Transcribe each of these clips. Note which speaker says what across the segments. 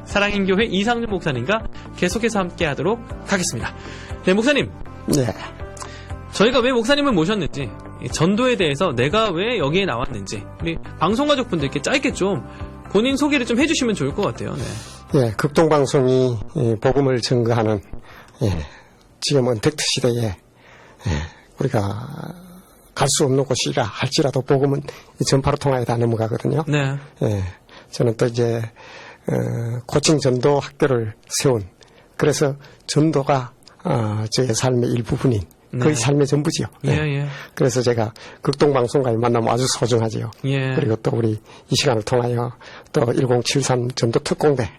Speaker 1: 사랑인교회 이상준 목사님과 계속해서 함께하도록 하겠습니다. 네, 목사님.
Speaker 2: 네.
Speaker 1: 저희가 왜 목사님을 모셨는지, 전도에 대해서 내가 왜 여기에 나왔는지, 우리 방송가족분들께 짧게 좀 본인 소개를 좀 해주시면 좋을 것 같아요. 네.
Speaker 2: 예, 극동방송이 복음을 증거하는 지금 언택트 시대에 우리가 갈 수 없는 곳이라 할지라도 복음은 전파로 통하여 다 넘어가거든요.
Speaker 1: 네.
Speaker 2: 예, 저는 또 이제 코칭 전도 학교를 세운, 그래서 전도가 저의 삶의 일부분인, 거의 삶의 전부지요.
Speaker 1: 예, 예.
Speaker 2: 그래서 제가 극동방송과의 만나면 아주 소중하지요.
Speaker 1: 예.
Speaker 2: 그리고 또 우리 이 시간을 통하여 또 1073 전도 특공대,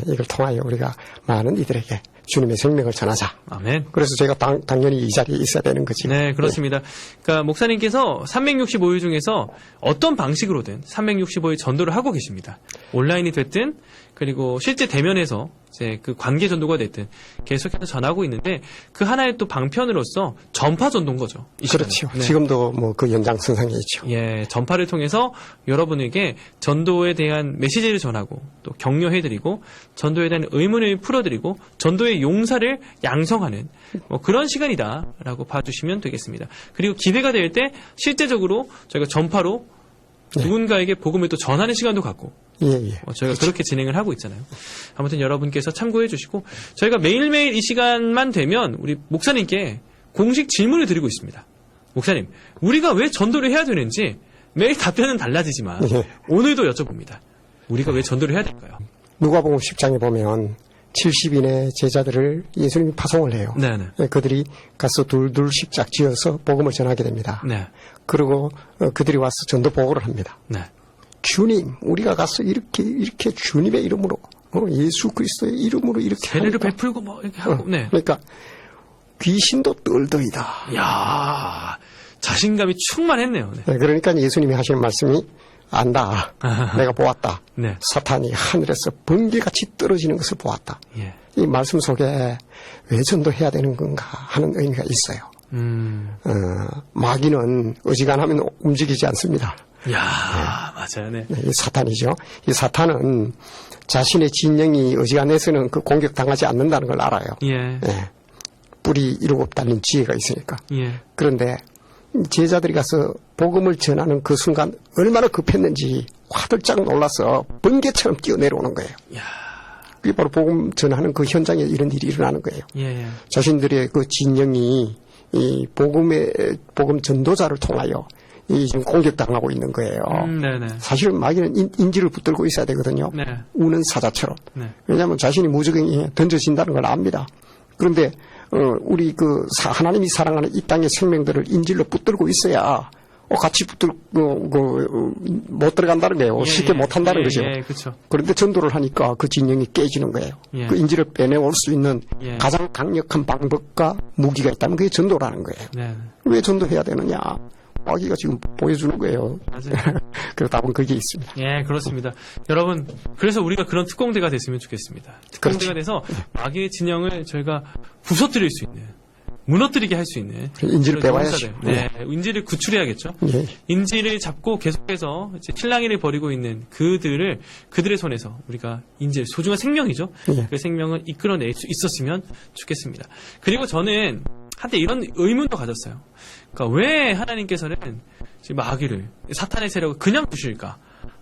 Speaker 2: 이걸 통하여 우리가 많은 이들에게 주님의 생명을 전하자.
Speaker 1: 아멘.
Speaker 2: 그래서 제가 당연히 이 자리에 있어야 되는 거지.
Speaker 1: 네, 그렇습니다. 그러니까 목사님께서 365일 중에서 어떤 방식으로든 365일 전도를 하고 계십니다. 온라인이 됐든, 그리고 실제 대면에서 이제 그 관계 전도가 됐든 계속해서 전하고 있는데, 그 하나의 또 방편으로서 전파 전도인 거죠.
Speaker 2: 그렇죠.
Speaker 1: 네.
Speaker 2: 지금도 뭐 그 연장선상에 있죠.
Speaker 1: 예, 전파를 통해서 여러분에게 전도에 대한 메시지를 전하고 또 격려해드리고 전도에 대한 의문을 풀어드리고 전도의 용사를 양성하는 뭐 그런 시간이다라고 봐주시면 되겠습니다. 그리고 기회가 될 때 실제적으로 저희가 전파로 누군가에게 복음을 또 전하는 시간도 갖고 저희가
Speaker 2: 그렇죠.
Speaker 1: 그렇게 진행을 하고 있잖아요. 아무튼 여러분께서 참고해 주시고 저희가 매일매일 이 시간만 되면 우리 목사님께 공식 질문을 드리고 있습니다. 목사님, 우리가 왜 전도를 해야 되는지 매일 답변은 달라지지만 오늘도 여쭤봅니다. 우리가 왜 전도를 해야 될까요?
Speaker 2: 누가복음 10장에 보면 70인의 제자들을 예수님이 파송을 해요.
Speaker 1: 네네.
Speaker 2: 그들이 가서 둘둘씩 짝지어서 복음을 전하게 됩니다.
Speaker 1: 네.
Speaker 2: 그리고 그들이 와서 전도 보고를 합니다.
Speaker 1: 네.
Speaker 2: 주님, 우리가 가서 이렇게 주님의 이름으로, 예수 그리스도의 이름으로 이렇게
Speaker 1: 세례를
Speaker 2: 하니까,
Speaker 1: 베풀고 뭐 이렇게 하고, 네.
Speaker 2: 그러니까 귀신도 떨더이다.
Speaker 1: 이야, 자신감이 충만했네요. 네.
Speaker 2: 그러니까 예수님이 하시는 말씀이 안다. 내가 보았다.
Speaker 1: 네.
Speaker 2: 사탄이 하늘에서 번개같이 떨어지는 것을 보았다.
Speaker 1: 예.
Speaker 2: 이 말씀 속에 왜 전도해야 되는 건가 하는 의미가 있어요. 마귀는 어지간하면 움직이지 않습니다.
Speaker 1: 이야, 맞아요. 네.
Speaker 2: 이 사탄이죠. 이 사탄은 자신의 진영이 어지간해서는 그 공격당하지 않는다는 걸 알아요.
Speaker 1: 예.
Speaker 2: 뿔이 일곱 달린 지혜가 있으니까.
Speaker 1: 예.
Speaker 2: 그런데 제자들이 가서 복음을 전하는 그 순간 얼마나 급했는지 화들짝 놀라서 번개처럼 뛰어내려오는 거예요.
Speaker 1: 이야.
Speaker 2: 그게 바로 복음 전하는 그 현장에 이런 일이 일어나는 거예요.
Speaker 1: 예.
Speaker 2: 자신들의 그 진영이 이 복음 전도자를 통하여 지금 공격당하고 있는 거예요.
Speaker 1: 네네.
Speaker 2: 사실은 마귀는 인지를 붙들고 있어야 되거든요.
Speaker 1: 네.
Speaker 2: 우는 사자처럼.
Speaker 1: 네.
Speaker 2: 왜냐하면 자신이 무적행에 던져진다는 걸 압니다. 그런데 우리 하나님이 사랑하는 이 땅의 생명들을 인질로 붙들고 있어야 같이 못 들어간다는 거예요. 쉽게 못 한다는 거죠.
Speaker 1: 그렇죠.
Speaker 2: 그런데 전도를 하니까 그 진영이 깨지는 거예요. 그 인질을 빼내올 수 있는 가장 강력한 방법과 무기가 있다면 그게 전도라는 거예요.
Speaker 1: 네.
Speaker 2: 왜 전도해야 되느냐? 마귀가 지금 보여주는 거예요.
Speaker 1: 맞아요.
Speaker 2: 그래서 답은 그게 있습니다.
Speaker 1: 예, 그렇습니다. 여러분, 그래서 우리가 그런 특공대가 됐으면 좋겠습니다. 특공대가 돼서 마귀의 진영을 저희가 부서뜨릴 수 있는, 무너뜨리게 할 수 있는
Speaker 2: 인지를 빼와야죠.
Speaker 1: 네, 인지를 구출해야겠죠.
Speaker 2: 예.
Speaker 1: 인지를 잡고 계속해서 이제 실랑이를 벌이고 있는 그들의 손에서 우리가 소중한 생명이죠. 그 생명을 이끌어낼 수 있었으면 좋겠습니다. 그리고 저는 한때 이런 의문도 가졌어요. 그러니까 왜 하나님께서는 지금 마귀를, 사탄의 세력을 그냥 두실까?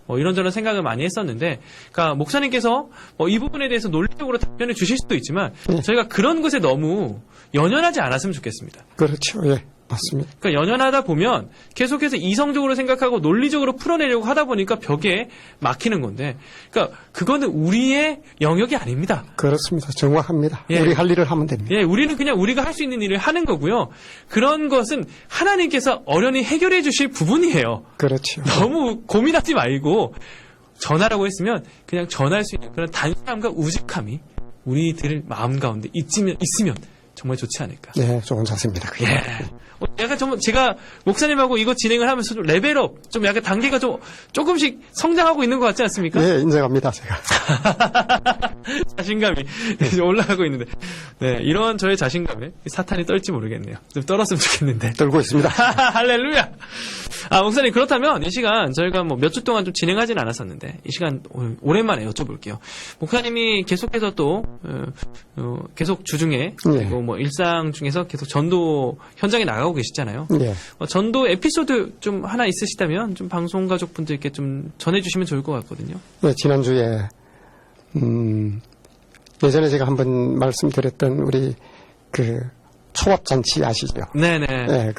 Speaker 1: 이런저런 생각을 많이 했었는데, 그러니까 목사님께서 이 부분에 대해서 논리적으로 답변을 주실 수도 있지만, 저희가 그런 것에 너무 연연하지 않았으면 좋겠습니다.
Speaker 2: 그렇죠. 예. 맞습니다.
Speaker 1: 그러니까 연연하다 보면 계속해서 이성적으로 생각하고 논리적으로 풀어내려고 하다 보니까 벽에 막히는 건데, 그러니까 그거는 우리의 영역이 아닙니다.
Speaker 2: 그렇습니다. 정확합니다. 우리 할 일을 하면 됩니다.
Speaker 1: 예, 우리는 그냥 우리가 할 수 있는 일을 하는 거고요. 그런 것은 하나님께서 어련히 해결해 주실 부분이에요.
Speaker 2: 그렇죠.
Speaker 1: 너무 고민하지 말고 전하라고 했으면 그냥 전할 수 있는 그런 단순함과 우직함이 우리들 마음 가운데 있으면 정말 좋지 않을까.
Speaker 2: 네, 좋은 자세입니다. 그게.
Speaker 1: 예. 약간 좀 제가 목사님하고 이거 진행을 하면서 좀 레벨업, 좀 약간 단계가 좀 조금씩 성장하고 있는 것 같지 않습니까?
Speaker 2: 네, 인정합니다, 제가.
Speaker 1: 자신감이 올라가고 있는데, 네, 이런 저의 자신감에 사탄이 떨지 모르겠네요. 좀 떨었으면 좋겠는데.
Speaker 2: 떨고 있습니다.
Speaker 1: 할렐루야! 목사님, 그렇다면 이 시간 저희가 뭐 몇 주 동안 좀 진행하진 않았었는데, 이 시간 오랜만에 여쭤볼게요. 목사님이 계속해서 또, 계속 주중에, 그리고 뭐 일상 중에서 계속 전도 현장에 나가고 계시잖아요.
Speaker 2: 예.
Speaker 1: 전도 에피소드 좀 하나 있으시다면 좀 방송 가족분들께 좀 전해주시면 좋을 것 같거든요.
Speaker 2: 네, 지난주에, 예전에 제가 한번 말씀드렸던 우리 그 초밥잔치 아시죠?
Speaker 1: 네네.
Speaker 2: 네,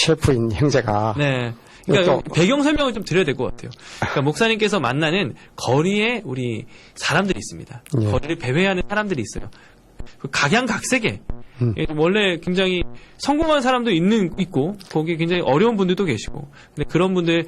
Speaker 2: 셰프인 형제가.
Speaker 1: 네. 그러니까
Speaker 2: 또,
Speaker 1: 배경 설명을 좀 드려야 될 것 같아요. 그러니까 목사님께서 만나는 거리에 우리 사람들이 있습니다.
Speaker 2: 예.
Speaker 1: 거리를 배회하는 사람들이 있어요. 각양각색의 원래 굉장히 성공한 사람도 있고 거기에 굉장히 어려운 분들도 계시고 근데 그런 분들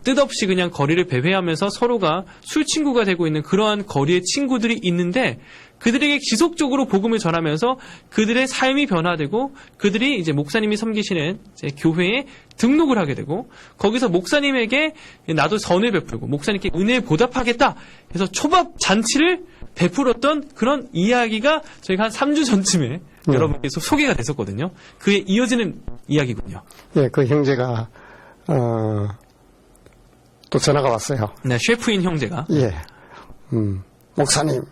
Speaker 1: 뜻없이 그냥 거리를 배회하면서 서로가 술 친구가 되고 있는 그러한 거리의 친구들이 있는데 그들에게 지속적으로 복음을 전하면서 그들의 삶이 변화되고 그들이 이제 목사님이 섬기시는 이제 교회에 등록을 하게 되고 거기서 목사님에게 나도 선을 베풀고 목사님께 은혜에 보답하겠다 해서 초밥 잔치를 베풀었던 그런 이야기가 저희가 한 3주 전쯤에 여러분께 소개가 됐었거든요. 그에 이어지는 이야기군요.
Speaker 2: 예, 그 형제가 또 전화가 왔어요.
Speaker 1: 네, 셰프인 형제가.
Speaker 2: 예. 목사님,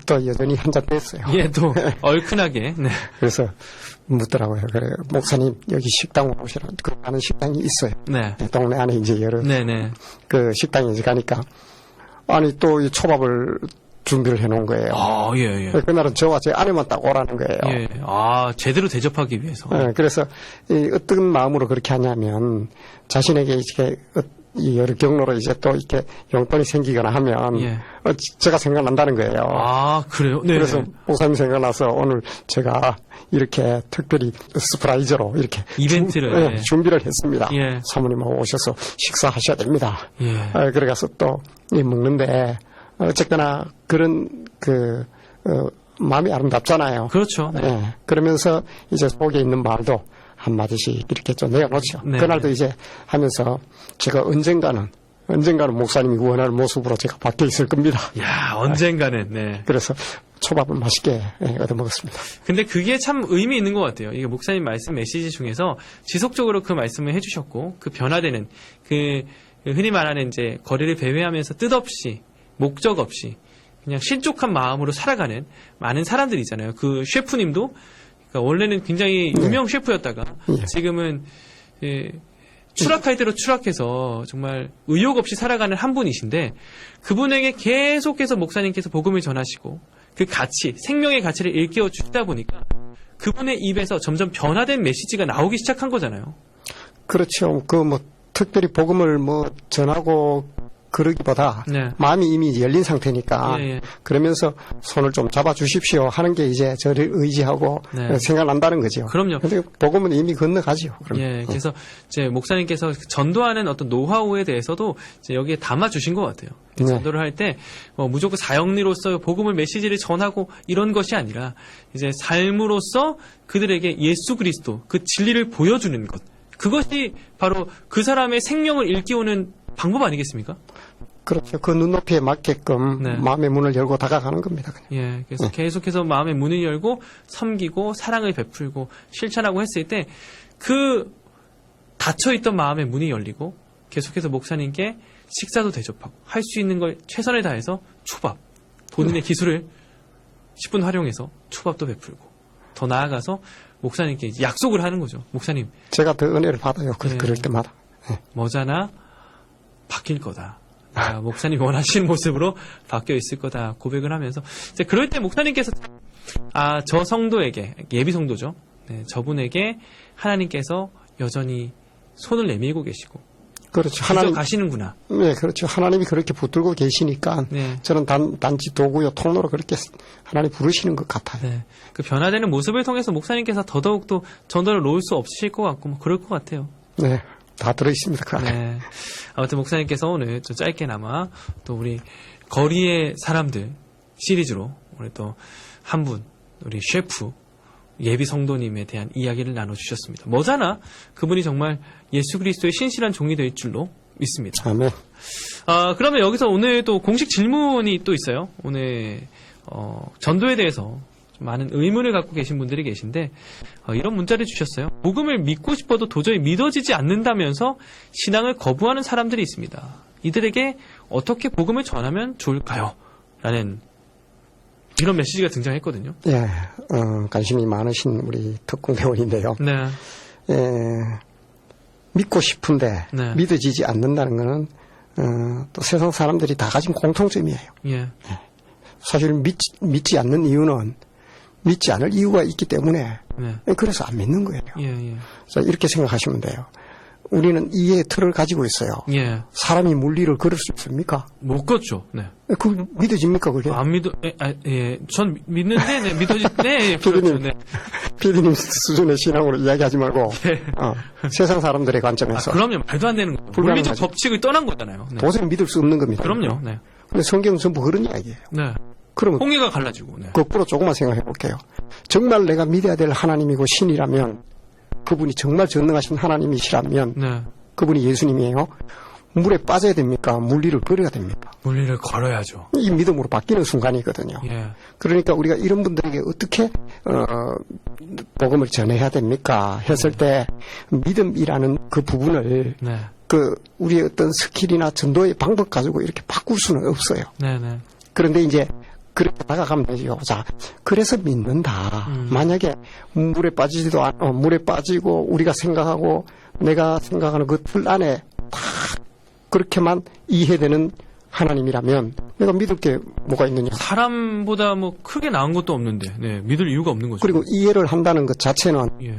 Speaker 2: 또 여전히 한잔 뺐어요.
Speaker 1: 예, 또 얼큰하게. 네.
Speaker 2: 그래서 묻더라고요. 그래, 목사님, 여기 식당 오시라. 그 가는 식당이 있어요.
Speaker 1: 네.
Speaker 2: 동네 안에 이제 여러.
Speaker 1: 네네.
Speaker 2: 그 식당에 이제 가니까, 아니, 또 이 초밥을 준비를 해놓은 거예요.
Speaker 1: 예.
Speaker 2: 그날은 저와 제 아내만 딱 오라는 거예요.
Speaker 1: 예. 제대로 대접하기 위해서.
Speaker 2: 그래서 어떤 마음으로 그렇게 하냐면, 자신에게 이렇게 이 여러 경로로 이제 또 이렇게 용돈이 생기거나 하면 제가 생각난다는 거예요.
Speaker 1: 그래요? 네.
Speaker 2: 그래서 목사님 생각나서 오늘 제가 이렇게 특별히 서프라이즈로 이렇게
Speaker 1: 이벤트를
Speaker 2: 준비를 했습니다.
Speaker 1: 예.
Speaker 2: 사모님하고 오셔서 식사하셔야 됩니다.
Speaker 1: 예.
Speaker 2: 그래가서 또 먹는데 어쨌거나 그런 마음이 아름답잖아요.
Speaker 1: 그렇죠. 네.
Speaker 2: 그러면서 이제 속에 있는 말도 한마디씩 이렇게 좀 내어놓죠.
Speaker 1: 네.
Speaker 2: 그날도 이제 하면서 제가 언젠가는 목사님이 원하는 모습으로 제가 바뀌어 있을 겁니다.
Speaker 1: 야, 언젠가는, 네.
Speaker 2: 그래서 초밥을 맛있게 얻어 먹었습니다.
Speaker 1: 근데 그게 참 의미 있는 것 같아요. 이게 목사님 말씀 메시지 중에서 지속적으로 그 말씀을 해주셨고, 그 변화되는, 흔히 말하는 이제 거리를 배회하면서 뜻없이, 목적 없이, 그냥 신족한 마음으로 살아가는 많은 사람들이 있잖아요. 그 셰프님도 그러니까 원래는 굉장히 유명 셰프였다가 지금은 추락할 대로 추락해서 정말 의욕 없이 살아가는 한 분이신데 그분에게 계속해서 목사님께서 복음을 전하시고 그 가치, 생명의 가치를 일깨워 주시다 보니까 그분의 입에서 점점 변화된 메시지가 나오기 시작한 거잖아요.
Speaker 2: 그렇죠. 특별히 복음을 전하고 그러기보다 마음이 이미 열린 상태니까 그러면서 손을 좀 잡아주십시오 하는 게 이제 저를 의지하고 생각난다는 거죠.
Speaker 1: 그럼요.
Speaker 2: 근데 복음은 이미 건너가지요.
Speaker 1: 그래서 이제 목사님께서 전도하는 어떤 노하우에 대해서도 이제 여기에 담아주신 것 같아요. 전도를 할 때 무조건 사형리로서 복음을 메시지를 전하고 이런 것이 아니라 이제 삶으로서 그들에게 예수 그리스도 그 진리를 보여주는 것. 그것이 바로 그 사람의 생명을 일깨우는 방법 아니겠습니까?
Speaker 2: 그렇죠. 그 눈높이에 맞게끔 마음의 문을 열고 다가가는 겁니다. 그냥.
Speaker 1: 그래서 계속해서 마음의 문을 열고 섬기고 사랑을 베풀고 실천하고 했을 때 그 닫혀있던 마음의 문이 열리고 계속해서 목사님께 식사도 대접하고 할 수 있는 걸 최선을 다해서 초밥, 본인의 기술을 10분 활용해서 초밥도 베풀고 더 나아가서 목사님께 이제 약속을 하는 거죠. 목사님.
Speaker 2: 제가 더 은혜를 받아요. 그럴 때마다.
Speaker 1: 머자나 바뀔 거다. 목사님이 원하시는 모습으로 바뀌어 있을 거다. 고백을 하면서 이제 그럴 때 목사님께서 저 성도에게 예비 성도죠. 저분에게 하나님께서 여전히 손을 내밀고 계시고
Speaker 2: 그렇죠. 하나님
Speaker 1: 가시는구나.
Speaker 2: 네, 그렇죠. 하나님이 그렇게 붙들고 계시니까 저는 단지 도구요 통로로 그렇게 하나님 부르시는 것 같아요.
Speaker 1: 그 변화되는 모습을 통해서 목사님께서 더더욱 또 전도를 놓을 수 없으실 것 같고 그럴 것 같아요.
Speaker 2: 네. 다 들어있습니다. 그 안에.
Speaker 1: 아무튼 목사님께서 오늘 좀 짧게나마 또 우리 거리의 사람들 시리즈로 오늘 또 한 분, 우리 셰프 예비 성도님에 대한 이야기를 나눠주셨습니다. 뭐잖아 그분이 정말 예수 그리스도의 신실한 종이 될 줄로 믿습니다.
Speaker 2: 아멘.
Speaker 1: 그러면 여기서 오늘 또 공식 질문이 또 있어요. 오늘 전도에 대해서 좀 많은 의문을 갖고 계신 분들이 계신데 이런 문자를 주셨어요. 복음을 믿고 싶어도 도저히 믿어지지 않는다면서 신앙을 거부하는 사람들이 있습니다. 이들에게 어떻게 복음을 전하면 좋을까요? 라는 이런 메시지가 등장했거든요.
Speaker 2: 예, 관심이 많으신 우리 특공대원인데요.
Speaker 1: 네.
Speaker 2: 믿고 싶은데
Speaker 1: 네.
Speaker 2: 믿어지지 않는다는 것은 또 세상 사람들이 다 가진 공통점이에요.
Speaker 1: 예.
Speaker 2: 사실 믿지 않는 이유는 믿지 않을 이유가 있기 때문에
Speaker 1: 네.
Speaker 2: 그래서 안 믿는 거예요.
Speaker 1: 예.
Speaker 2: 자, 이렇게 생각하시면 돼요. 우리는 이해의 틀을 가지고 있어요.
Speaker 1: 예.
Speaker 2: 사람이 물리를 걸을 수 있습니까?
Speaker 1: 못 걷죠. 네.
Speaker 2: 그 믿어집니까 그게?
Speaker 1: 안 믿어, 예. 전 믿는데, 네, 네, 그렇죠. 네.
Speaker 2: 피디님 수준의 신앙으로 이야기하지 말고,
Speaker 1: 네.
Speaker 2: 세상 사람들의 관점에서.
Speaker 1: 그럼요. 말도 안 되는 거죠. 물리적 법칙을 떠난 거잖아요. 네.
Speaker 2: 도저히 믿을 수 없는 겁니다.
Speaker 1: 그럼요. 네.
Speaker 2: 근데 성경은 전부 그런 이야기예요.
Speaker 1: 네.
Speaker 2: 그러면
Speaker 1: 홍해가 갈라지고, 네.
Speaker 2: 거꾸로 조금만 생각해 볼게요. 정말 내가 믿어야 될 하나님이고 신이라면, 그분이 정말 전능하신 하나님이시라면,
Speaker 1: 네.
Speaker 2: 그분이 예수님이에요. 물에 빠져야 됩니까? 물리를 걸어야 됩니까?
Speaker 1: 물리를 걸어야죠.
Speaker 2: 이 믿음으로 바뀌는 순간이거든요.
Speaker 1: 예.
Speaker 2: 그러니까 우리가 이런 분들에게 어떻게 복음을 전해야 됩니까? 했을 때 믿음이라는 그 부분을
Speaker 1: 네.
Speaker 2: 그 우리의 어떤 스킬이나 전도의 방법 가지고 이렇게 바꿀 수는 없어요.
Speaker 1: 네네.
Speaker 2: 그런데 이제 그렇게 다가가면 되죠. 자, 그래서 믿는다. 만약에 물에 빠지지도 물에 빠지고 우리가 생각하고 내가 생각하는 그 틀 안에 딱 그렇게만 이해되는 하나님이라면 내가 믿을 게 뭐가 있느냐.
Speaker 1: 사람보다 뭐 크게 나은 것도 없는데, 네. 믿을 이유가 없는 거죠.
Speaker 2: 그리고 이해를 한다는 것 자체는
Speaker 1: 예.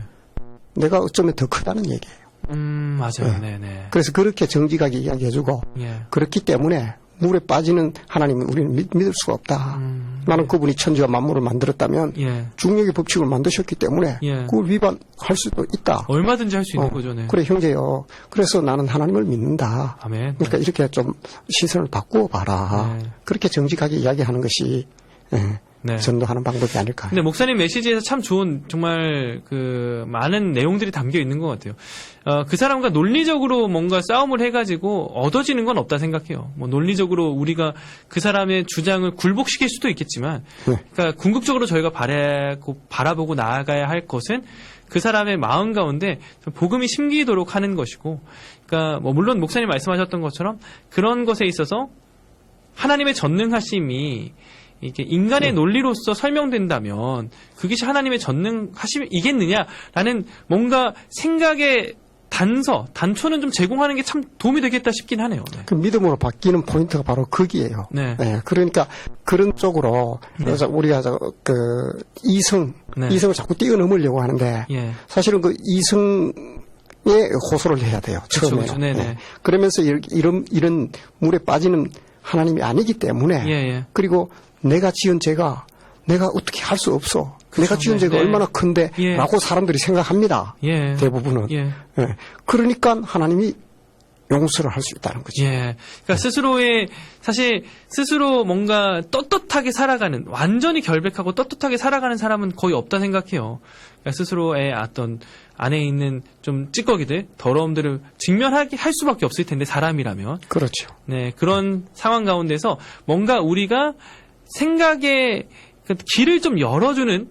Speaker 2: 내가 어쩌면 더 크다는 얘기예요.
Speaker 1: 맞아요. 네네.
Speaker 2: 그래서 그렇게 정직하게 이야기해주고
Speaker 1: 예.
Speaker 2: 그렇기 때문에 물에 빠지는 하나님은 우리는 믿을 수가 없다. 나는 그분이 천지와 만물을 만들었다면
Speaker 1: 예.
Speaker 2: 중력의 법칙을 만드셨기 때문에
Speaker 1: 예.
Speaker 2: 그걸 위반할 수도 있다.
Speaker 1: 얼마든지 할 수 있는 거죠. 네.
Speaker 2: 그래 형제요. 그래서 나는 하나님을 믿는다.
Speaker 1: 아멘.
Speaker 2: 그러니까 이렇게 좀 시선을 바꾸어 봐라.
Speaker 1: 네.
Speaker 2: 그렇게 정직하게 이야기하는 것이
Speaker 1: 네.
Speaker 2: 전도하는 방법이 아닐까.
Speaker 1: 근데 목사님 메시지에서 참 좋은 정말 그 많은 내용들이 담겨 있는 것 같아요. 그 사람과 논리적으로 뭔가 싸움을 해가지고 얻어지는 건 없다 생각해요. 뭐 논리적으로 우리가 그 사람의 주장을 굴복시킬 수도 있겠지만,
Speaker 2: 네.
Speaker 1: 그러니까 궁극적으로 저희가 바라보고 나아가야 할 것은 그 사람의 마음 가운데 복음이 심기도록 하는 것이고, 그러니까 뭐 물론 목사님 말씀하셨던 것처럼 그런 것에 있어서 하나님의 전능하심이 이게 인간의 논리로서 설명된다면 그것이 하나님의 전능하심이겠느냐라는 뭔가 생각의 단초는 좀 제공하는 게 참 도움이 되겠다 싶긴 하네요. 네.
Speaker 2: 그 믿음으로 바뀌는 포인트가 바로 거기에요.
Speaker 1: 네.
Speaker 2: 그러니까 그런 쪽으로 그래서 우리가 그 이성을 자꾸 뛰어넘으려고 하는데
Speaker 1: 예.
Speaker 2: 사실은 그 이성에 호소를 해야 돼요. 처음에는.
Speaker 1: 그쵸. 네네.
Speaker 2: 그러면서 이런 물에 빠지는 하나님이 아니기 때문에
Speaker 1: 예.
Speaker 2: 그리고 내가 지은 죄가 내가 어떻게 할 수 없어. 내가 지은 죄가
Speaker 1: 네.
Speaker 2: 얼마나 큰데
Speaker 1: 예.
Speaker 2: 라고 사람들이 생각합니다.
Speaker 1: 예.
Speaker 2: 대부분은.
Speaker 1: 예.
Speaker 2: 그러니까 하나님이 용서를 할 수 있다는 거죠.
Speaker 1: 예. 그러니까 사실 스스로 뭔가 떳떳하게 살아가는, 완전히 결백하고 떳떳하게 살아가는 사람은 거의 없다 생각해요. 그러니까 스스로의 어떤 안에 있는 좀 찌꺼기들, 더러움들을 직면하게 할 수밖에 없을 텐데, 사람이라면.
Speaker 2: 그렇죠.
Speaker 1: 네. 그런 상황 가운데서 뭔가 우리가 생각의 그 길을 좀 열어주는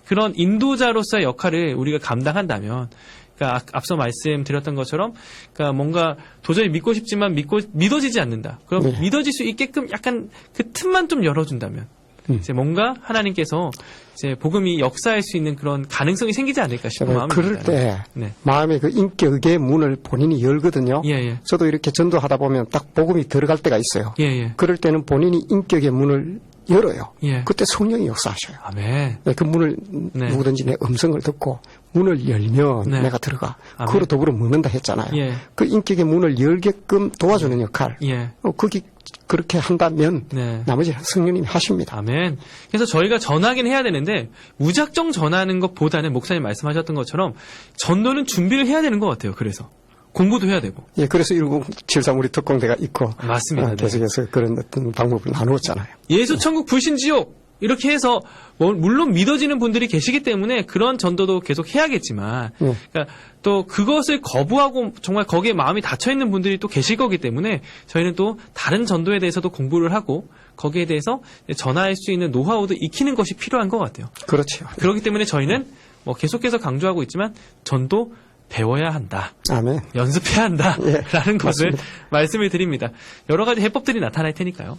Speaker 1: 그런 인도자로서의 역할을 우리가 감당한다면, 그러니까 앞서 말씀드렸던 것처럼, 그러니까 뭔가 도저히 믿고 싶지만 믿어지지 않는다. 그럼
Speaker 2: 네.
Speaker 1: 믿어질 수 있게끔 약간 그 틈만 좀 열어준다면, 이제 뭔가 하나님께서 이제 복음이 역사할 수 있는 그런 가능성이 생기지 않을까 싶은 마음이
Speaker 2: 그럴
Speaker 1: 듭니다.
Speaker 2: 때
Speaker 1: 네.
Speaker 2: 마음의 그 인격의 문을 본인이 열거든요.
Speaker 1: 예.
Speaker 2: 저도 이렇게 전도하다 보면 딱 복음이 들어갈 때가 있어요.
Speaker 1: 예.
Speaker 2: 그럴 때는 본인이 인격의 문을 열어요.
Speaker 1: 예.
Speaker 2: 그때 성령이 역사하셔요.
Speaker 1: 아멘.
Speaker 2: 그 문을
Speaker 1: 네.
Speaker 2: 누구든지 내 음성을 듣고 문을 열면
Speaker 1: 네.
Speaker 2: 내가 들어가.
Speaker 1: 아멘.
Speaker 2: 그로 더불어 먹는다 했잖아요.
Speaker 1: 예.
Speaker 2: 그 인격의 문을 열게끔 도와주는 역할.
Speaker 1: 예.
Speaker 2: 거기 그렇게 한다면
Speaker 1: 네.
Speaker 2: 나머지 성령님이 하십니다.
Speaker 1: 아멘. 그래서 저희가 전하긴 해야 되는데 무작정 전하는 것보다는 목사님 말씀하셨던 것처럼 전도는 준비를 해야 되는 것 같아요. 그래서 공부도 해야 되고.
Speaker 2: 예, 그래서 1073 우리 특공대가 있고
Speaker 1: 맞습니다. 네.
Speaker 2: 계속해서 그런 어떤 방법을 나누었잖아요.
Speaker 1: 예수 천국 불신 지옥 이렇게 해서 물론 믿어지는 분들이 계시기 때문에 그런 전도도 계속 해야겠지만 그러니까 또 그것을 거부하고 정말 거기에 마음이 닫혀 있는 분들이 또 계실 거기 때문에 저희는 또 다른 전도에 대해서도 공부를 하고 거기에 대해서 전할 수 있는 노하우도 익히는 것이 필요한 것 같아요.
Speaker 2: 그렇죠.
Speaker 1: 그렇기 때문에 저희는 뭐 계속해서 강조하고 있지만 전도 배워야 한다.
Speaker 2: 아멘.
Speaker 1: 연습해야 한다.
Speaker 2: 예,
Speaker 1: 라는 것을
Speaker 2: 맞습니다.
Speaker 1: 말씀을 드립니다. 여러 가지 해법들이 나타날 테니까요.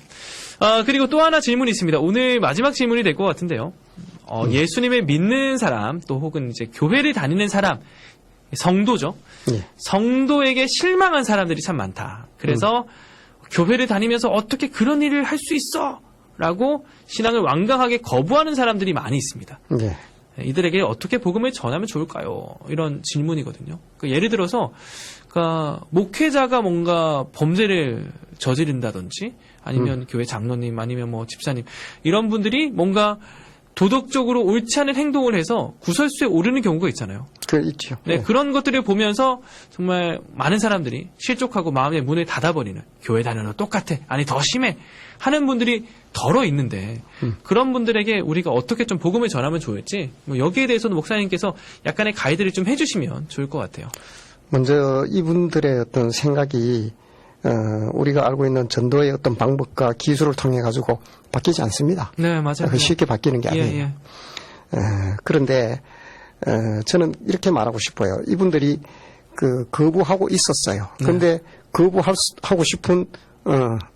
Speaker 1: 그리고 또 하나 질문이 있습니다. 오늘 마지막 질문이 될 것 같은데요. 예수님을 믿는 사람, 또 혹은 이제 교회를 다니는 사람, 성도죠.
Speaker 2: 예.
Speaker 1: 성도에게 실망한 사람들이 참 많다. 그래서 교회를 다니면서 어떻게 그런 일을 할 수 있어? 라고 신앙을 완강하게 거부하는 사람들이 많이 있습니다.
Speaker 2: 예.
Speaker 1: 이들에게 어떻게 복음을 전하면 좋을까요? 이런 질문이거든요. 예를 들어서 목회자가 뭔가 범죄를 저지른다든지 아니면 교회 장로님 아니면 뭐 집사님 이런 분들이 뭔가 도덕적으로 옳지 않은 행동을 해서 구설수에 오르는 경우가 있잖아요.
Speaker 2: 그 있죠.
Speaker 1: 네,
Speaker 2: 예.
Speaker 1: 그런 것들을 보면서 정말 많은 사람들이 실족하고 마음의 문을 닫아버리는 교회 다녀도 똑같아. 아니 더 심해. 하는 분들이 덜어 있는데 그런 분들에게 우리가 어떻게 좀 복음을 전하면 좋을지 뭐 여기에 대해서는 목사님께서 약간의 가이드를 좀 해주시면 좋을 것 같아요.
Speaker 2: 먼저 이분들의 어떤 생각이 우리가 알고 있는 전도의 어떤 방법과 기술을 통해 가지고 바뀌지 않습니다.
Speaker 1: 네, 맞아요.
Speaker 2: 쉽게 바뀌는 게 아니에요.
Speaker 1: 예.
Speaker 2: 그런데 저는 이렇게 말하고 싶어요. 이분들이 거부하고 있었어요. 그런데 거부하고 싶은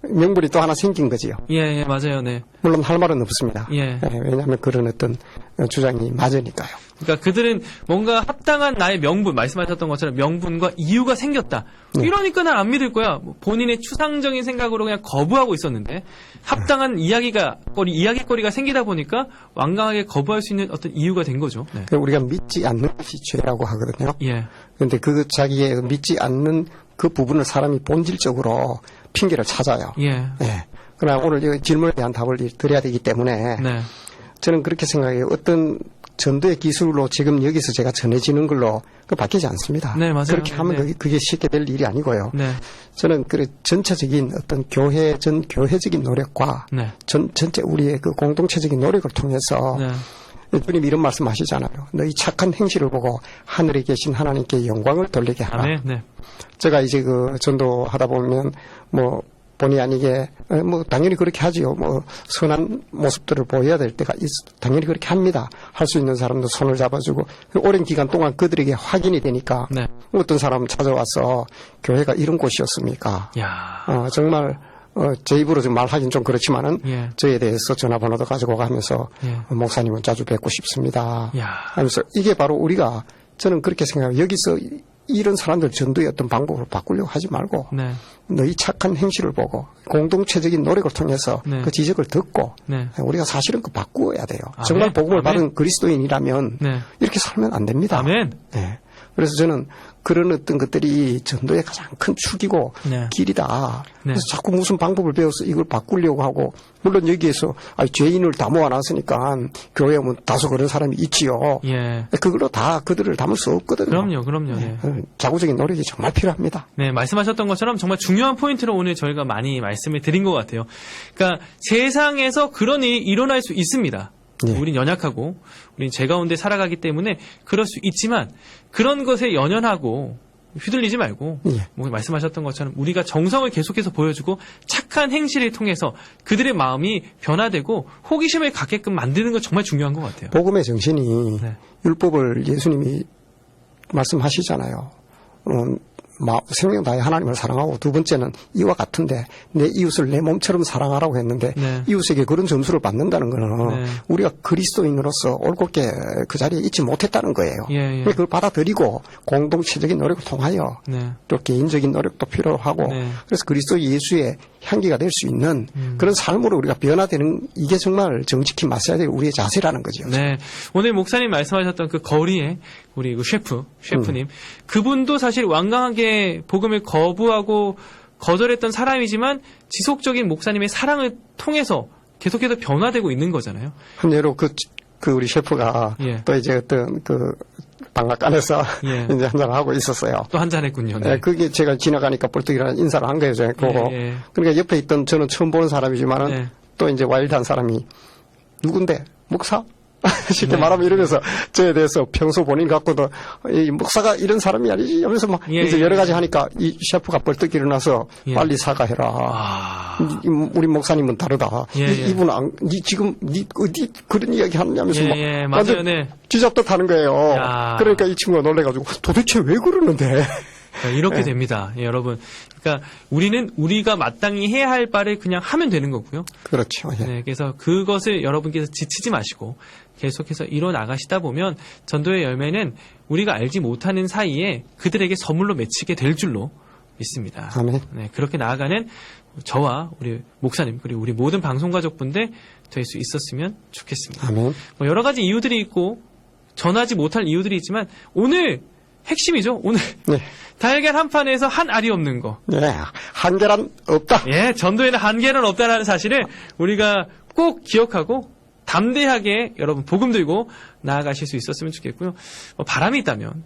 Speaker 2: 명분이 또 하나 생긴 거지요.
Speaker 1: 예, 맞아요. 네.
Speaker 2: 물론 할 말은 없습니다.
Speaker 1: 예.
Speaker 2: 왜냐하면 그런 어떤 주장이 맞으니까요.
Speaker 1: 그러니까 그들은 뭔가 합당한 나의 명분, 말씀하셨던 것처럼 명분과 이유가 생겼다. 이러니까 난 안 믿을 거야. 본인의 추상적인 생각으로 그냥 거부하고 있었는데 합당한 이야기거리가 생기다 보니까 완강하게 거부할 수 있는 어떤 이유가 된 거죠. 네.
Speaker 2: 우리가 믿지 않는 것이 죄라고 하거든요.
Speaker 1: 예.
Speaker 2: 그런데 자기의 믿지 않는 그 부분을 사람이 본질적으로 핑계를 찾아요.
Speaker 1: 예.
Speaker 2: 그러나 오늘 이 질문에 대한 답을 드려야 되기 때문에
Speaker 1: 네.
Speaker 2: 저는 그렇게 생각해요. 어떤 전도의 기술로 지금 여기서 제가 전해지는 걸로 바뀌지 않습니다.
Speaker 1: 네, 맞아요.
Speaker 2: 그렇게 하면 그게 쉽게 될 일이 아니고요.
Speaker 1: 네.
Speaker 2: 저는 전체적인 어떤 교회적인 노력과
Speaker 1: 네.
Speaker 2: 전체 우리의 그 공동체적인 노력을 통해서
Speaker 1: 네.
Speaker 2: 주님 이런 말씀 하시잖아요. 너희 착한 행실을 보고 하늘에 계신 하나님께 영광을 돌리게 하라.
Speaker 1: 아멘. 네.
Speaker 2: 제가 이제 전도하다 보면 본의 아니게 당연히 그렇게 하지요. 선한 모습들을 보여야 될 때가 당연히 그렇게 합니다. 할 수 있는 사람도 손을 잡아주고 오랜 기간 동안 그들에게 확인이 되니까
Speaker 1: 네.
Speaker 2: 어떤 사람 찾아와서 교회가 이런 곳이었습니까?
Speaker 1: 야.
Speaker 2: 정말 제 입으로 좀 말하긴 좀 그렇지만은
Speaker 1: 예.
Speaker 2: 저에 대해서 전화번호도 가지고 가면서
Speaker 1: 예.
Speaker 2: 목사님은 자주 뵙고 싶습니다.
Speaker 1: 야.
Speaker 2: 하면서 이게 바로 우리가 저는 그렇게 생각해요. 여기서 이런 사람들 전도의 어떤 방법을 바꾸려고 하지 말고
Speaker 1: 네.
Speaker 2: 너희 착한 행실을 보고 공동체적인 노력을 통해서
Speaker 1: 네.
Speaker 2: 그 지적을 듣고
Speaker 1: 네.
Speaker 2: 우리가 사실은 바꾸어야 돼요.
Speaker 1: 아멘.
Speaker 2: 정말 복음을
Speaker 1: 아멘.
Speaker 2: 받은 그리스도인이라면
Speaker 1: 네.
Speaker 2: 이렇게 살면 안 됩니다.
Speaker 1: 아멘.
Speaker 2: 네. 그래서 저는 그런 어떤 것들이 전도의 가장 큰 축이고
Speaker 1: 네.
Speaker 2: 길이다.
Speaker 1: 네.
Speaker 2: 그래서 자꾸 무슨 방법을 배워서 이걸 바꾸려고 하고 물론 여기에서 죄인을 다 모아놨으니까 교회에 오면 다소 그런 사람이 있지요.
Speaker 1: 예.
Speaker 2: 그걸로 다 그들을 담을 수 없거든요.
Speaker 1: 그럼요. 네.
Speaker 2: 자구적인 노력이 정말 필요합니다.
Speaker 1: 네, 말씀하셨던 것처럼 정말 중요한 포인트를 오늘 저희가 많이 말씀을 드린 것 같아요. 그러니까 세상에서 그런 일이 일어날 수 있습니다.
Speaker 2: 네.
Speaker 1: 우린 연약하고 우린 죄 가운데 살아가기 때문에 그럴 수 있지만 그런 것에 연연하고 휘둘리지 말고
Speaker 2: 예.
Speaker 1: 말씀하셨던 것처럼 우리가 정성을 계속해서 보여주고 착한 행실을 통해서 그들의 마음이 변화되고 호기심을 갖게끔 만드는 건 정말 중요한 것 같아요.
Speaker 2: 복음의 정신이
Speaker 1: 네.
Speaker 2: 율법을 예수님이 말씀하시잖아요. 생명 다해 하나님을 사랑하고 두 번째는 이와 같은데 내 이웃을 내 몸처럼 사랑하라고 했는데
Speaker 1: 네.
Speaker 2: 이웃에게 그런 점수를 받는다는 거는
Speaker 1: 네.
Speaker 2: 우리가 그리스도인으로서 올곧게 그 자리에 있지 못했다는 거예요.
Speaker 1: 예.
Speaker 2: 그걸 받아들이고 공동체적인 노력을 통하여
Speaker 1: 네.
Speaker 2: 또 개인적인 노력도 필요하고
Speaker 1: 네.
Speaker 2: 그래서 그리스도 예수의 향기가 될 수 있는 그런 삶으로 우리가 변화되는 이게 정말 정직히 맞서야 될 우리의 자세라는 거죠.
Speaker 1: 네. 오늘 목사님 말씀하셨던 그 거리에 우리 셰프님. 그분도 사실 완강하게 복음을 거부하고 거절했던 사람이지만 지속적인 목사님의 사랑을 통해서 계속해서 변화되고 있는 거잖아요.
Speaker 2: 한 예로 우리 셰프가
Speaker 1: 예.
Speaker 2: 또 이제 어떤 방앗간에서
Speaker 1: 예.
Speaker 2: 이제 한잔을 하고 있었어요.
Speaker 1: 또 한잔 했군요. 네.
Speaker 2: 그게 제가 지나가니까 벌떡 일어나 인사를 한 거예요. 보고.
Speaker 1: 예.
Speaker 2: 그러니까 옆에 있던 저는 처음 보는 사람이지만은
Speaker 1: 네.
Speaker 2: 또 이제 와일드한 사람이 누군데? 목사? 쉽게
Speaker 1: 네.
Speaker 2: 말하면 이러면서 저에 대해서 평소 본인 갖고도 이 목사가 이런 사람이 아니지 하면서 막
Speaker 1: 예,
Speaker 2: 이제
Speaker 1: 예.
Speaker 2: 여러 가지 하니까 이 셰프가 벌떡 일어나서
Speaker 1: 예.
Speaker 2: 빨리 사과해라.
Speaker 1: 아.
Speaker 2: 우리 목사님은 다르다.
Speaker 1: 예, 예.
Speaker 2: 이분 지금 어디 그런 이야기 하느냐면서
Speaker 1: 예,
Speaker 2: 막
Speaker 1: 예, 맞아요.
Speaker 2: 완전
Speaker 1: 네.
Speaker 2: 쥐잡듯 하는 거예요.
Speaker 1: 야.
Speaker 2: 그러니까 이 친구가 놀래가지고 도대체 왜 그러는데?
Speaker 1: 이렇게 됩니다. 예, 여러분. 그러니까 우리가 마땅히 해야 할 바를 그냥 하면 되는 거고요.
Speaker 2: 그렇죠. 예.
Speaker 1: 네, 그래서 그것을 여러분께서 지치지 마시고 계속해서 이뤄 나가시다 보면 전도의 열매는 우리가 알지 못하는 사이에 그들에게 선물로 맺히게 될 줄로 믿습니다.
Speaker 2: 아멘.
Speaker 1: 네, 그렇게 나아가는 저와 우리 목사님 그리고 우리 모든 방송 가족분들 될 수 있었으면 좋겠습니다.
Speaker 2: 아멘.
Speaker 1: 뭐 여러 가지 이유들이 있고 전하지 못할 이유들이 있지만 오늘 핵심이죠. 오늘
Speaker 2: 네.
Speaker 1: 달걀 한 판에서 한 알이 없는 거.
Speaker 2: 네. 한계란 없다.
Speaker 1: 예, 전도에는 한계는 없다라는 사실을 우리가 꼭 기억하고 담대하게 여러분 복음 들고 나아가실 수 있었으면 좋겠고요. 바람이 있다면,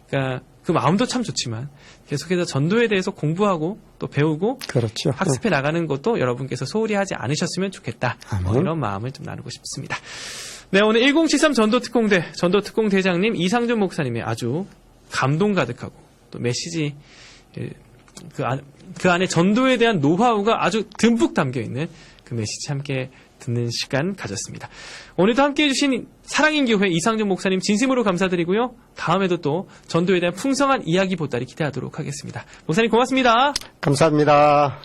Speaker 1: 그러니까 그 마음도 참 좋지만 계속해서 전도에 대해서 공부하고 또 배우고
Speaker 2: 그렇죠.
Speaker 1: 학습해 나가는 것도 여러분께서 소홀히 하지 않으셨으면 좋겠다.
Speaker 2: 아멘.
Speaker 1: 이런 마음을 좀 나누고 싶습니다. 네, 오늘 1073 전도특공대 전도특공대장님 이상준 목사님의 아주 감동 가득하고 또 메시지 그 안에 전도에 대한 노하우가 아주 듬뿍 담겨 있는 그 메시지 함께 듣는 시간 가졌습니다. 오늘도 함께 해주신 사랑인교회 이상준 목사님 진심으로 감사드리고요. 다음에도 또 전도에 대한 풍성한 이야기 보따리 기대하도록 하겠습니다. 목사님 고맙습니다.
Speaker 2: 감사합니다.